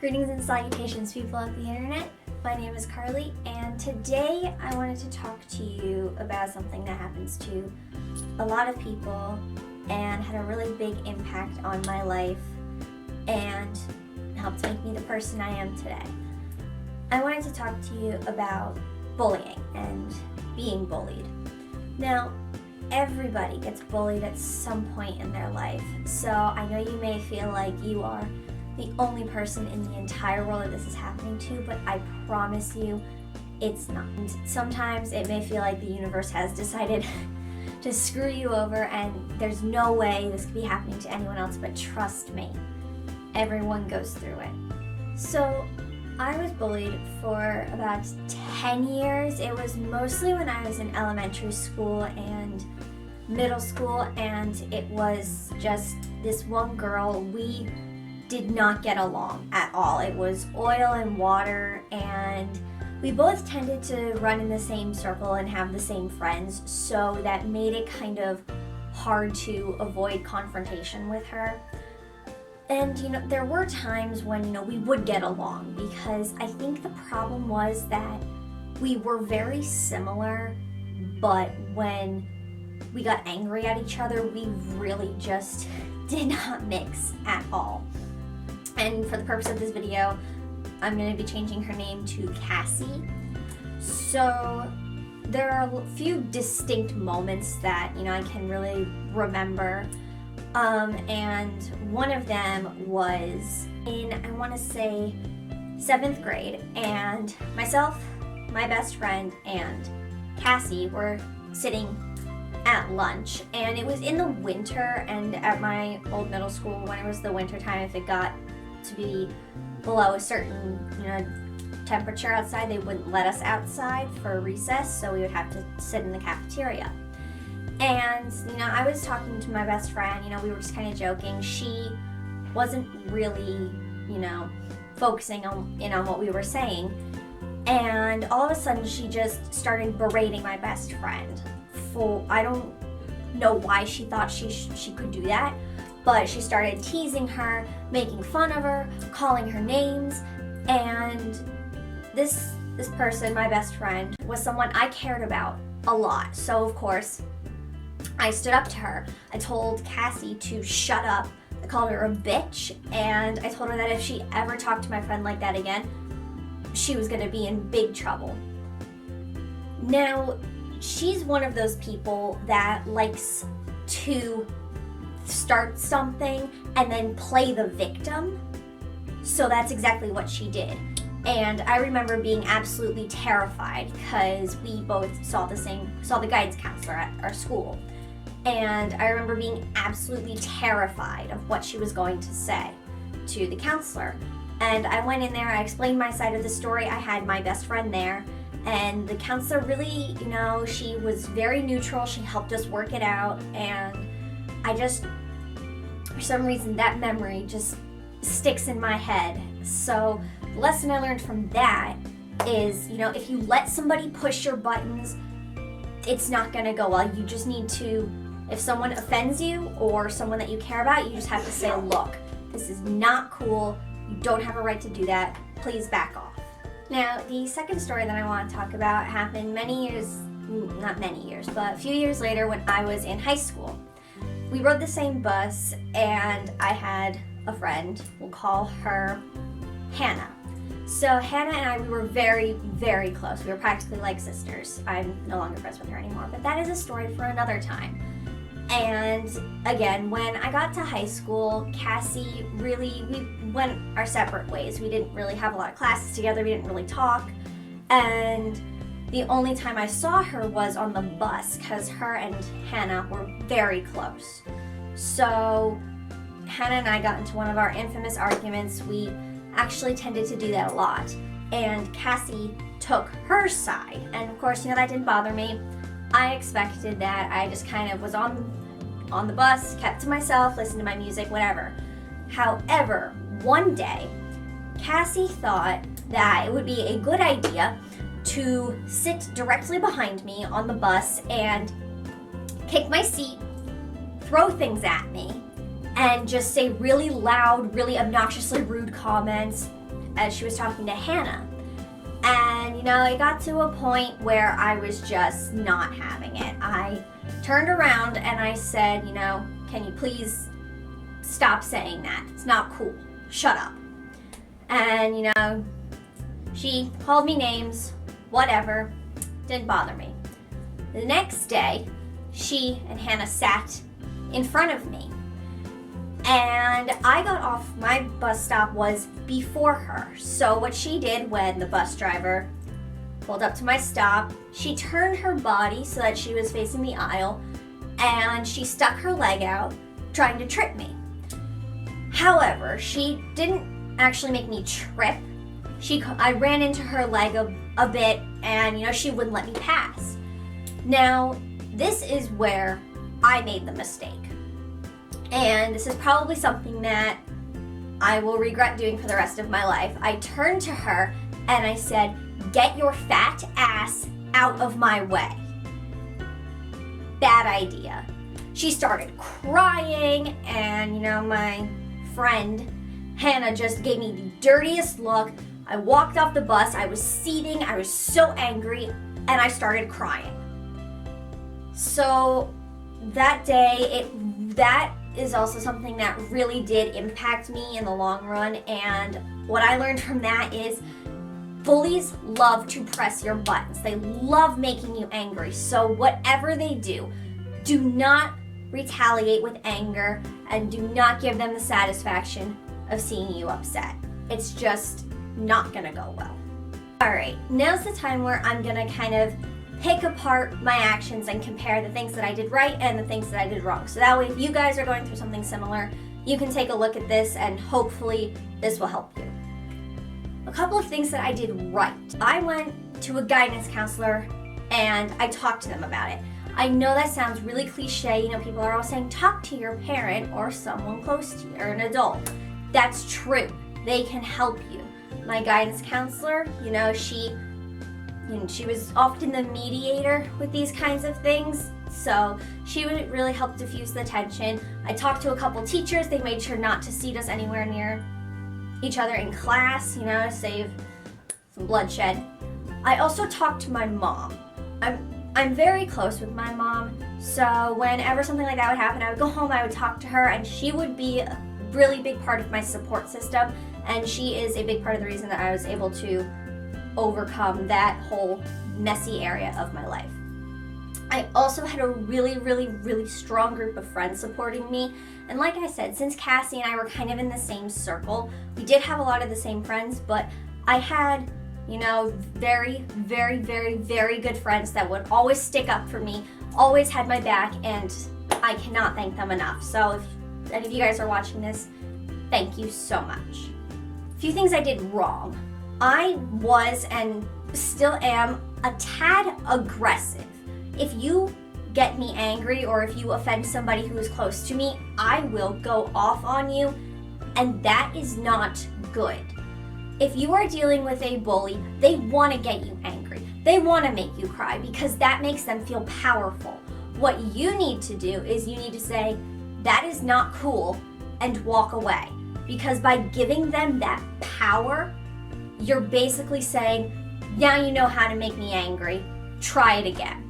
Greetings and salutations, people of the internet. My name is Carly, and today I wanted to talk to you about something that happens to a lot of people and had a really big impact on my life and helped make me the person I am today. I wanted to talk to you about bullying and being bullied. Now, everybody gets bullied at some point in their life, so I know you may feel like you are the only person in the entire world that this is happening to, but I promise you it's not. And sometimes it may feel like the universe has decided to screw you over and there's no way this could be happening to anyone else, but trust me, everyone goes through it. So I was bullied for about 10 years. It was mostly when I was in elementary school and middle school, and it was just this one girl. We did not get along at all. It was oil and water, and we both tended to run in the same circle and have the same friends, so that made it kind of hard to avoid confrontation with her. And there were times when we would get along, because I think the problem was that we were very similar, but when we got angry at each other, we really just did not mix at all. And for the purpose of this video, I'm going to be changing her name to Cassie. So there are a few distinct moments that I can really remember. And one of them was in, I want to say, 7th grade, and myself, my best friend, and Cassie were sitting at lunch, and it was in the winter, and at my old middle school, when it was the winter time, if it got to be below a certain temperature outside, they wouldn't let us outside for recess, so we would have to sit in the cafeteria. And I was talking to my best friend, we were just kind of joking. She wasn't really focusing on what we were saying, and all of a sudden she just started berating my best friend. I don't know why she thought she could do that, but she started teasing her, making fun of her, calling her names, and this person, my best friend, was someone I cared about a lot. So of course, I stood up to her. I told Cassie to shut up. I called her a bitch, and I told her that if she ever talked to my friend like that again, she was gonna be in big trouble. Now, she's one of those people that likes to start something and then play the victim. So that's exactly what she did. And I remember being absolutely terrified because we both saw the guidance counselor at our school. And I remember being absolutely terrified of what she was going to say to the counselor. And I went in there, I explained my side of the story. I had my best friend there, and the counselor really, she was very neutral. She helped us work it out, and I just, for some reason, that memory just sticks in my head. So the lesson I learned from that is, if you let somebody push your buttons, it's not gonna go well. You just need to, if someone offends you or someone that you care about, you just have to say, look, this is not cool. You don't have a right to do that. Please back off. Now, the second story that I want to talk about happened not many years, but a few years later when I was in high school. We rode the same bus, and I had a friend, we'll call her Hannah. So Hannah and I, we were very, very close. We were practically like sisters. I'm no longer friends with her anymore, but that is a story for another time. And again, when I got to high school, Cassie we went our separate ways. We didn't really have a lot of classes together. We didn't really talk. And the only time I saw her was on the bus, because her and Hannah were very close. So Hannah and I got into one of our infamous arguments. We actually tended to do that a lot. And Cassie took her side. And of course, that didn't bother me. I expected that. I just kind of was on the bus, kept to myself, listened to my music, whatever. However, one day, Cassie thought that it would be a good idea to sit directly behind me on the bus and kick my seat, throw things at me, and just say really loud, really obnoxiously rude comments, as she was talking to Hannah. And, it got to a point where I was just not having it. I turned around and I said, can you please stop saying that? It's not cool. Shut up. And, she called me names, whatever. Didn't bother me. The next day, she and Hannah sat in front of me. And I got off, my bus stop was before her. So what she did when the bus driver pulled up to my stop, she turned her body so that she was facing the aisle, and she stuck her leg out trying to trip me. However, she didn't actually make me trip. I ran into her leg a bit, and she wouldn't let me pass. Now, this is where I made the mistake. And this is probably something that I will regret doing for the rest of my life. I turned to her and I said, "Get your fat ass out of my way." Bad idea. She started crying, and my friend Hannah just gave me the dirtiest look. I walked off the bus, I was seething, I was so angry, and I started crying. So that day, that is also something that really did impact me in the long run, and what I learned from that is bullies love to press your buttons. They love making you angry. So whatever they do not retaliate with anger, and do not give them the satisfaction of seeing you upset. It's just not gonna go well. Alright, now's the time where I'm gonna kind of pick apart my actions and compare the things that I did right and the things that I did wrong. So that way, if you guys are going through something similar, you can take a look at this and hopefully this will help you. A couple of things that I did right. I went to a guidance counselor and I talked to them about it. I know that sounds really cliche. People are all saying talk to your parent or someone close to you or an adult. That's true. They can help you. My guidance counselor, she was often the mediator with these kinds of things, so she would really help diffuse the tension. I talked to a couple teachers. They made sure not to seat us anywhere near each other in class, save some bloodshed. I also talked to my mom. I'm very close with my mom, so whenever something like that would happen, I would go home, I would talk to her, and she would be a really big part of my support system, and she is a big part of the reason that I was able to overcome that whole messy area of my life. I also had a really, really, really strong group of friends supporting me. And like I said, since Cassie and I were kind of in the same circle, we did have a lot of the same friends, but I had, very, very, very, very good friends that would always stick up for me, always had my back, and I cannot thank them enough. So if any of you guys are watching this, thank you so much. A few things I did wrong. I was and still am a tad aggressive. If you get me angry or if you offend somebody who is close to me, I will go off on you, and that is not good. If you are dealing with a bully, they want to get you angry. They want to make you cry because that makes them feel powerful. What you need to do is you need to say, that is not cool, and walk away. Because by giving them that power, you're basically saying, now you know how to make me angry, try it again.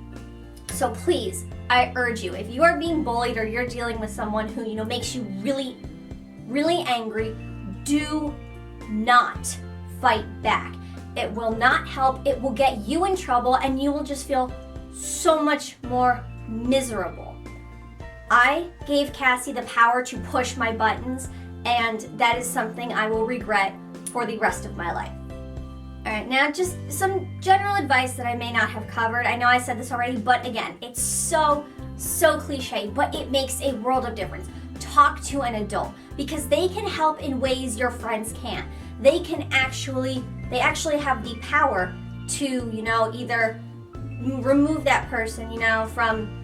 So please, I urge you, if you are being bullied or you're dealing with someone who, makes you really, really angry, do not fight back. It will not help. It will get you in trouble, and you will just feel so much more miserable. I gave Cassie the power to push my buttons, and that is something I will regret for the rest of my life. Alright, now just some general advice that I may not have covered. I know I said this already, but again, it's so cliche, but it makes a world of difference. Talk to an adult because they can help in ways your friends can't. They actually have the power to, either remove that person, from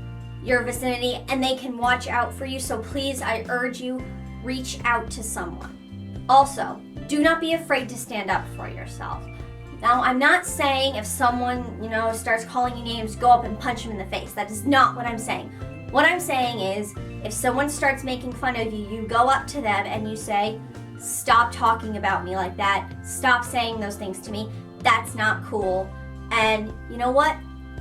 your vicinity, and they can watch out for you. So please, I urge you, reach out to someone. Also, do not be afraid to stand up for yourself. Now, I'm not saying if someone, starts calling you names, go up and punch them in the face. That is not what I'm saying. What I'm saying is, if someone starts making fun of you, you go up to them and you say, stop talking about me like that. Stop saying those things to me. That's not cool. And you know what?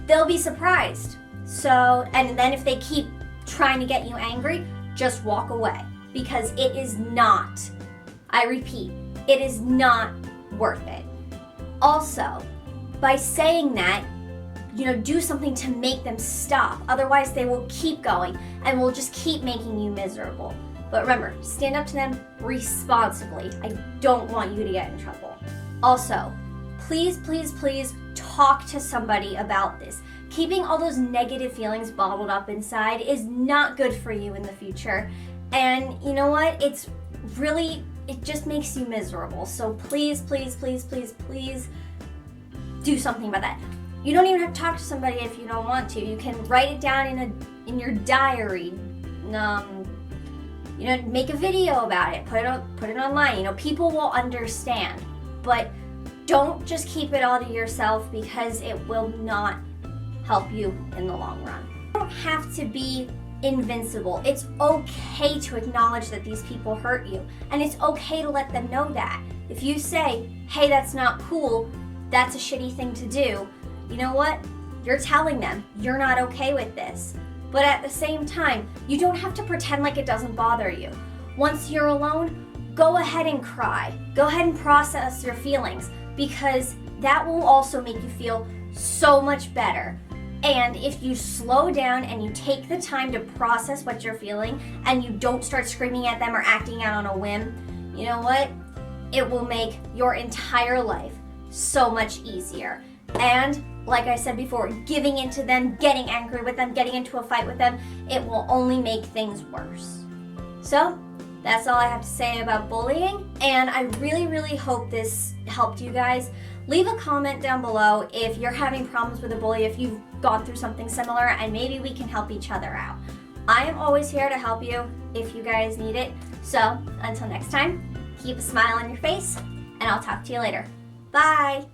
They'll be surprised. So, and then if they keep trying to get you angry, just walk away, because it is not, I repeat, it is not worth it. Also, by saying that, do something to make them stop. Otherwise, they will keep going and will just keep making you miserable. But remember, stand up to them responsibly. I don't want you to get in trouble. Also, please, please, please talk to somebody about this. Keeping all those negative feelings bottled up inside is not good for you in the future. And you know what? It just makes you miserable. So please, please, please, please, please do something about that. You don't even have to talk to somebody if you don't want to. You can write it down in your diary. Make a video about it. Put it online. People will understand. But don't just keep it all to yourself, because it will not help you in the long run. You don't have to be invincible. It's okay to acknowledge that these people hurt you, and it's okay to let them know that. If you say, hey, that's not cool, that's a shitty thing to do, you know what? You're telling them you're not okay with this. But at the same time, you don't have to pretend like it doesn't bother you. Once you're alone, go ahead and cry. Go ahead and process your feelings, because that will also make you feel so much better. And if you slow down and you take the time to process what you're feeling, and you don't start screaming at them or acting out on a whim, you know what? It will make your entire life so much easier. And like I said before, giving in to them, getting angry with them, getting into a fight with them, it will only make things worse. So that's all I have to say about bullying, and I really, really hope this helped you guys. Leave a comment down below if you're having problems with a bully, if you've gone through something similar, and maybe we can help each other out. I am always here to help you if you guys need it. So until next time, keep a smile on your face, and I'll talk to you later. Bye!